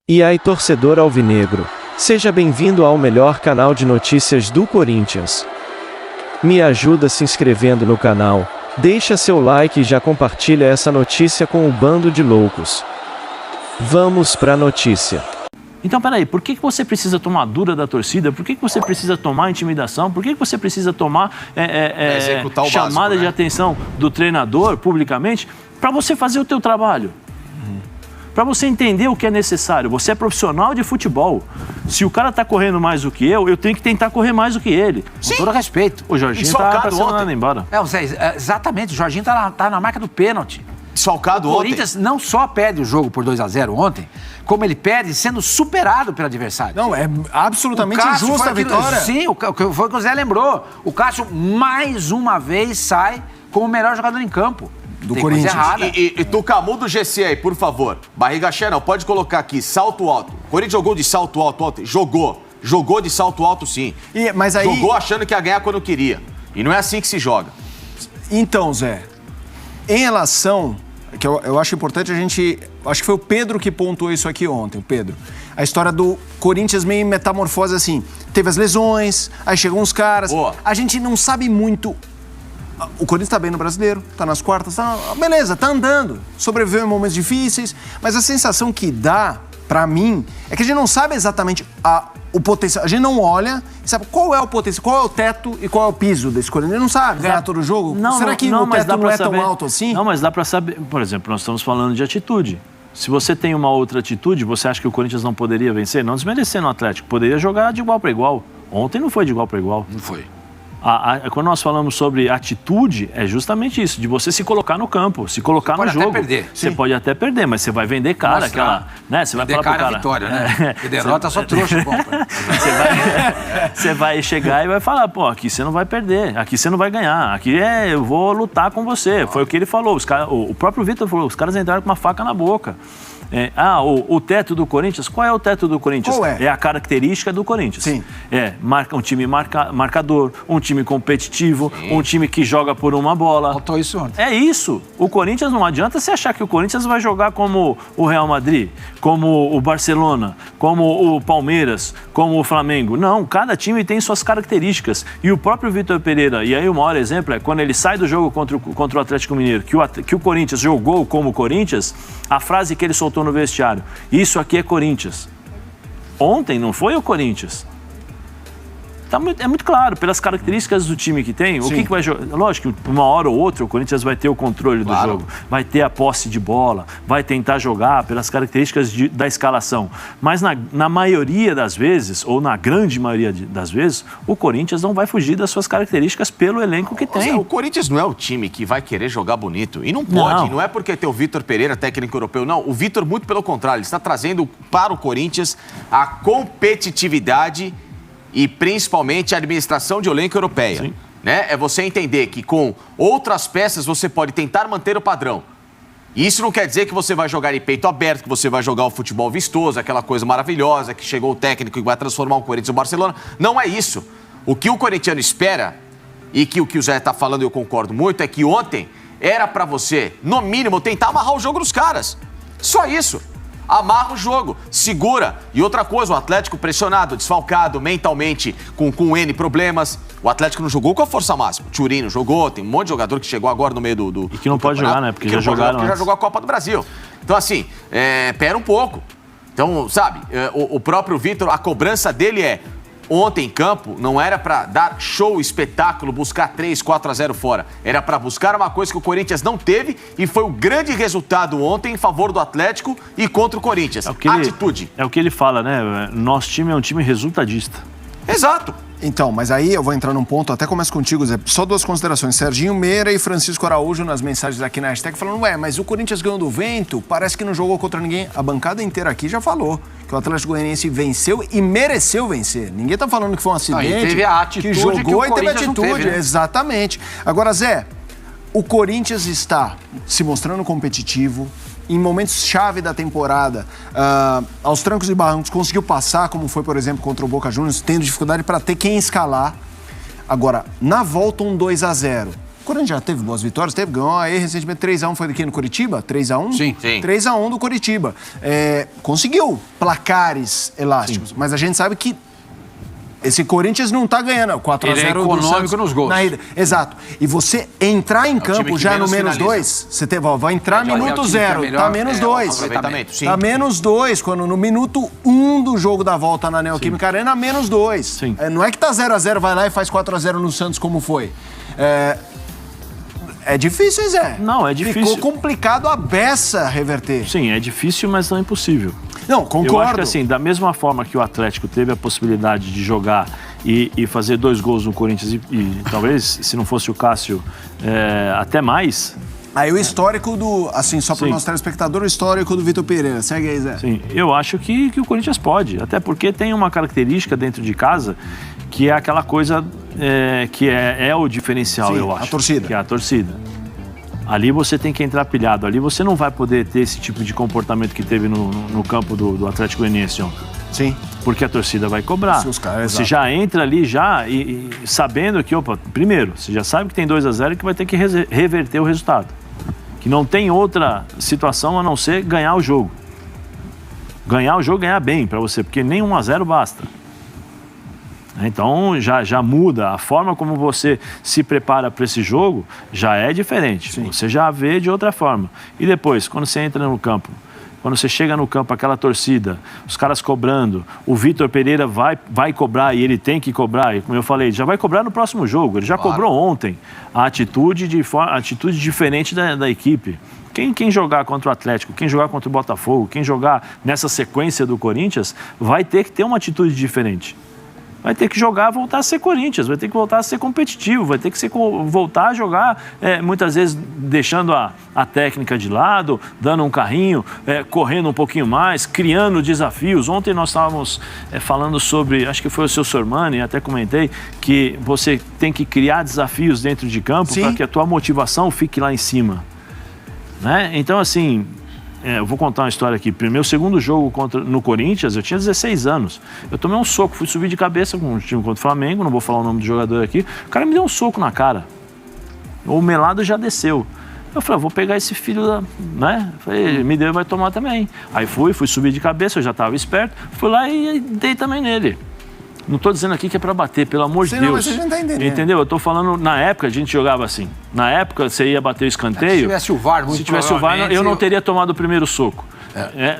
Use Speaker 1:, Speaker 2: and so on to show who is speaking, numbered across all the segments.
Speaker 1: E aí, torcedor alvinegro, seja bem-vindo ao melhor canal de notícias do Corinthians. Me ajuda se inscrevendo no canal, deixa seu like e já compartilha essa notícia com o bando de loucos. Vamos pra notícia.
Speaker 2: Então, peraí, por que você precisa tomar dura da torcida? Por que você precisa tomar intimidação? Por que você precisa tomar chamada básico, de atenção do treinador publicamente para você fazer o teu trabalho? Para você entender o que é necessário. Você é profissional de futebol. Se o cara tá correndo mais do que eu tenho que tentar correr mais do que ele.
Speaker 3: Sim. Com todo respeito.
Speaker 2: O Jorginho tá pressionando embora.
Speaker 3: Exatamente, o Jorginho tá na marca do pênalti.
Speaker 4: Desfalcado ontem.
Speaker 3: O Corinthians não só perde o jogo por 2-0 ontem, como ele perde sendo superado pelo adversário.
Speaker 5: Não, é absolutamente justa a vitória.
Speaker 3: Sim, foi o que o Zé lembrou. O Cássio, mais uma vez, sai como o melhor jogador em campo.
Speaker 5: Do Corinthians.
Speaker 4: E Tucamu do GC aí, por favor. Barriga cheia não, pode colocar aqui, salto alto. O Corinthians jogou de salto alto ontem? Jogou. Jogou de salto alto, sim.
Speaker 5: Mas aí...
Speaker 4: Jogou achando que ia ganhar quando queria. E não é assim que se joga.
Speaker 5: Então, Zé, em relação... que eu acho importante a gente... Acho que foi o Pedro que pontuou isso aqui ontem, o Pedro. A história do Corinthians meio em metamorfose assim. Teve as lesões, aí chegam uns caras.
Speaker 4: Boa.
Speaker 5: A gente não sabe muito... O Corinthians tá bem no Brasileiro, tá nas quartas, beleza, tá andando. Sobreviveu em momentos difíceis, mas a sensação que dá, pra mim, é que a gente não sabe exatamente o potencial. A gente não olha e sabe qual é o potencial, qual é o teto e qual é o piso desse Corinthians. A gente não sabe ganhar todo o jogo. Será que o teto não é tão alto assim?
Speaker 2: Não, mas dá pra saber. Por exemplo, nós estamos falando de atitude. Se você tem uma outra atitude, você acha que o Corinthians não poderia vencer? Não desmerecendo o Atlético, poderia jogar de igual para igual. Ontem não foi de igual para igual.
Speaker 3: Não foi.
Speaker 2: Quando nós falamos sobre atitude, é justamente isso, de você se colocar no campo, se colocar no jogo. Você pode até perder, mas você vai vender cara, aquela, né? Você vai falar pro cara,
Speaker 3: vitória, né? Porque derrota só trouxa, compra.
Speaker 2: Você vai chegar e vai falar, pô, aqui você não vai perder, aqui você não vai ganhar, aqui eu vou lutar com você. Foi o que ele falou, o próprio Vitor falou, os caras entraram com uma faca na boca. O teto do Corinthians, qual é o teto do Corinthians?
Speaker 5: Qual é?
Speaker 2: É a característica do Corinthians.
Speaker 5: Sim.
Speaker 2: Um time marcador, um time competitivo, um time que joga por uma bola.
Speaker 3: Faltou isso ontem.
Speaker 2: É isso. O Corinthians não adianta você achar que o Corinthians vai jogar como o Real Madrid, como o Barcelona, como o Palmeiras, como o Flamengo. Não, cada time tem suas características. E o próprio Vitor Pereira, e aí o maior exemplo é quando ele sai do jogo contra o Atlético Mineiro, que o Corinthians jogou como o Corinthians, a frase que ele soltou no vestiário: isso aqui é Corinthians. Ontem não foi o Corinthians. É muito claro, pelas características do time que tem, o que vai jogar. Lógico que uma hora ou outra o Corinthians vai ter o controle do jogo, vai ter a posse de bola, vai tentar jogar pelas características da escalação. Mas na maioria das vezes, ou na grande maioria das vezes, o Corinthians não vai fugir das suas características pelo elenco que tem.
Speaker 4: O Corinthians não é o time que vai querer jogar bonito. E não pode, não é porque tem o Vitor Pereira, técnico europeu, não. O Vitor, muito pelo contrário, ele está trazendo para o Corinthians a competitividade e principalmente a administração de elenco europeia.
Speaker 2: Sim.
Speaker 4: Né? É você entender que com outras peças você pode tentar manter o padrão. E isso não quer dizer que você vai jogar em peito aberto, que você vai jogar o futebol vistoso, aquela coisa maravilhosa, que chegou o técnico e vai transformar o Corinthians no Barcelona. Não é isso. O que o corintiano espera, e que o Zé está falando e eu concordo muito, é que ontem era para você, no mínimo, tentar amarrar o jogo dos caras. Só isso. Amarra o jogo, segura. E outra coisa, o Atlético pressionado, desfalcado mentalmente, com N problemas. O Atlético não jogou com a força máxima. O Turino jogou, tem um monte de jogador que chegou agora no meio do
Speaker 2: e que não pode jogar, né? Porque já jogaram.
Speaker 4: Porque já jogou a Copa do Brasil. Então, assim, pera um pouco. Então, sabe, o próprio Vitor, a cobrança dele ontem em campo não era para dar show, espetáculo, buscar 3, 4-0 fora. Era para buscar uma coisa que o Corinthians não teve e foi o grande resultado ontem em favor do Atlético e contra o Corinthians. Atitude.
Speaker 2: É o que ele fala, né? Nosso time é um time resultadista.
Speaker 4: Exato.
Speaker 5: Então, mas aí eu vou entrar num ponto, até começo contigo, Zé. Só duas considerações. Serginho Meira e Francisco Araújo nas mensagens aqui na hashtag falando, mas o Corinthians ganhou do Vento, parece que não jogou contra ninguém. A bancada inteira aqui já falou que o Atlético Goianiense venceu e mereceu vencer. Ninguém tá falando que foi um acidente.
Speaker 3: E teve a atitude
Speaker 5: que jogou
Speaker 3: que
Speaker 5: e teve atitude. Né? Exatamente. Agora, Zé, o Corinthians está se mostrando competitivo. Em momentos-chave da temporada, aos trancos e barrancos, conseguiu passar, como foi, por exemplo, contra o Boca Juniors, tendo dificuldade para ter quem escalar. Agora, na volta, um 2-0. Corinthians já teve boas vitórias, ganhou aí recentemente 3-1, foi daqui no Curitiba? 3-1?
Speaker 3: Sim.
Speaker 5: 3-1 do Curitiba. Conseguiu placares elásticos, mas a gente sabe que esse Corinthians não tá ganhando, 4-0
Speaker 3: ele é econômico nos gols.
Speaker 5: Na ida. Exato. E você entrar em campo já no menos 2, você vai entrar minuto 0, tá menos 2. Tá menos 2, quando no minuto 1 do jogo da volta na Neoquímica Arena, menos 2. Não é que tá 0-0, vai lá e faz 4-0 no Santos como foi. É difícil, hein, Zé?
Speaker 2: Não, é difícil.
Speaker 5: Ficou complicado a beça reverter.
Speaker 2: Sim, é difícil, mas não é impossível.
Speaker 5: Não, concordo.
Speaker 2: Eu acho que assim, da mesma forma que o Atlético teve a possibilidade de jogar e fazer 2 gols no Corinthians e talvez, se não fosse o Cássio, até mais...
Speaker 5: Aí o histórico do... Assim, só para o nosso telespectador, o histórico do Vitor Pereira. Segue aí, Zé.
Speaker 2: Sim, eu acho que o Corinthians pode. Até porque tem uma característica dentro de casa que é aquela coisa que é o diferencial,
Speaker 5: Sim,
Speaker 2: eu acho.
Speaker 5: A torcida.
Speaker 2: Que é a torcida. Ali você tem que entrar pilhado. Ali você não vai poder ter esse tipo de comportamento que teve no campo do Atlético Goianiense ontem.
Speaker 5: Sim.
Speaker 2: Porque a torcida vai cobrar. Você já entra ali e sabendo que, primeiro, você já sabe que tem 2-0 e que vai ter que reverter o resultado. Que não tem outra situação a não ser ganhar o jogo. Ganhar o jogo, ganhar bem para você, porque nem 1-0 basta. Então já muda, a forma como você se prepara para esse jogo já é diferente. Sim. Você já vê de outra forma. E depois, quando você entra no campo, quando você chega no campo, aquela torcida, os caras cobrando, o Vitor Pereira vai cobrar e ele tem que cobrar, e como eu falei, já vai cobrar no próximo jogo, ele já cobrou ontem a atitude diferente da equipe. Quem jogar contra o Atlético, quem jogar contra o Botafogo, quem jogar nessa sequência do Corinthians, vai ter que ter uma atitude diferente. Vai ter que jogar, voltar a ser Corinthians, vai ter que voltar a ser competitivo, vai ter que voltar a jogar, muitas vezes deixando a técnica de lado, dando um carrinho, correndo um pouquinho mais, criando desafios. Ontem nós estávamos falando sobre, acho que foi o seu Sormani, até comentei, que você tem que criar desafios dentro de campo para que a tua motivação fique lá em cima. Né? Então, assim... eu vou contar uma história aqui. Meu segundo jogo no Corinthians, eu tinha 16 anos. Eu tomei um soco, fui subir de cabeça com um time contra o Flamengo, não vou falar o nome do jogador aqui. O cara me deu um soco na cara. O melado já desceu. Eu falei, vou pegar esse filho da... né? Falei, me deu e vai tomar também. Aí fui subir de cabeça, eu já estava esperto. Fui lá e dei também nele. Não estou dizendo aqui que é para bater, pelo amor de Deus. Mas você não tá entendendo. Entendeu? Eu estou falando, na época a gente jogava assim. Na época você ia bater o escanteio. Se tivesse o VAR, eu não teria tomado o primeiro soco.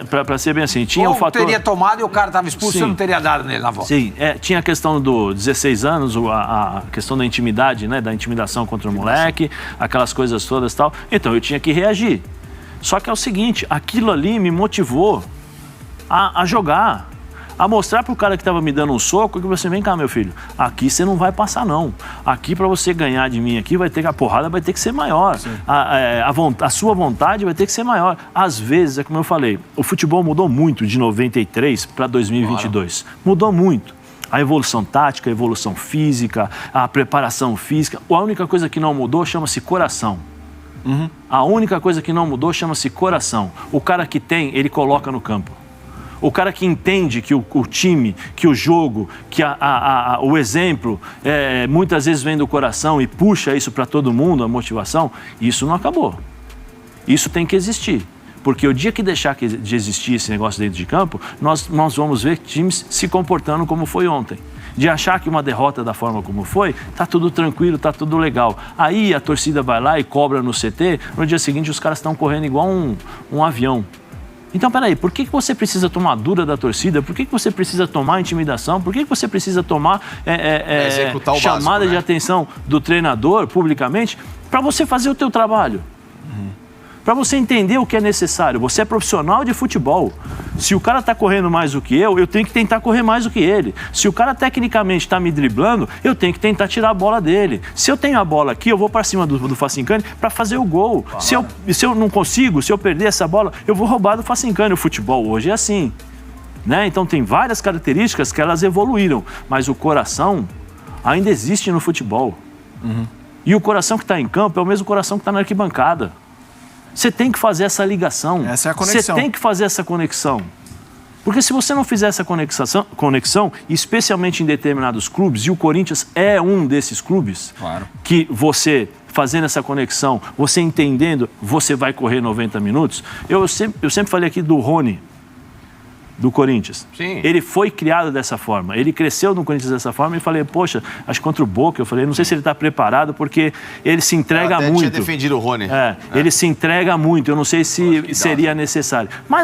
Speaker 2: Para ser bem assim. Tinha o fator...
Speaker 3: teria tomado e o cara estava expulso, você não teria dado nele na volta.
Speaker 2: Sim, tinha a questão do 16 anos, a questão da intimidade, né? Da intimidação contra o moleque, aquelas coisas todas e tal. Então eu tinha que reagir. Só que é o seguinte, aquilo ali me motivou a jogar. A mostrar pro cara que estava me dando um soco que você, vem cá, meu filho, aqui você não vai passar, não. Aqui, para você ganhar de mim aqui, a porrada vai ter que ser maior. A sua vontade vai ter que ser maior. Às vezes, é como eu falei, o futebol mudou muito de 93 para 2022. Claro. Mudou muito. A evolução tática, a evolução física, a preparação física. A única coisa que não mudou chama-se coração. A única coisa que não mudou chama-se coração. O cara que tem, ele coloca no campo. O cara que entende que o time, que o jogo, que o exemplo, muitas vezes vem do coração e puxa isso para todo mundo, a motivação, isso não acabou. Isso tem que existir. Porque o dia que deixar de existir esse negócio dentro de campo, nós vamos ver times se comportando como foi ontem. De achar que uma derrota da forma como foi, tá tudo tranquilo, tá tudo legal. Aí a torcida vai lá e cobra no CT, no dia seguinte os caras estão correndo igual um avião. Então, peraí, por que você precisa tomar dura da torcida? Por que você precisa tomar intimidação? Por que você precisa tomar chamada de atenção do treinador publicamente para você fazer o teu trabalho? Para você entender o que é necessário. Você é profissional de futebol. Se o cara está correndo mais do que eu tenho que tentar correr mais do que ele. Se o cara tecnicamente está me driblando, eu tenho que tentar tirar a bola dele. Se eu tenho a bola aqui, eu vou para cima do Facincani para fazer o gol. Se eu não consigo, se eu perder essa bola, eu vou roubar do Facincani. O futebol hoje é assim. Né? Então tem várias características que elas evoluíram. Mas o coração ainda existe no futebol. E o coração que está em campo é o mesmo coração que está na arquibancada. Você tem que fazer essa ligação.
Speaker 5: Essa é a conexão.
Speaker 2: Você tem que fazer essa conexão. Porque se você não fizer essa conexão, especialmente em determinados clubes, e o Corinthians é um desses clubes, claro, que você fazendo essa conexão, você entendendo, você vai correr 90 minutos. Eu sempre falei aqui do Rony, do Corinthians.
Speaker 4: Sim.
Speaker 2: Ele foi criado dessa forma, ele cresceu no Corinthians dessa forma e falei, poxa, acho que contra o Boca, eu falei, não sei se ele está preparado porque ele se entrega
Speaker 4: Eu até
Speaker 2: muito.
Speaker 4: tinha defendido o Rony.
Speaker 2: Ele se entrega muito, eu não sei se seria necessário. Mas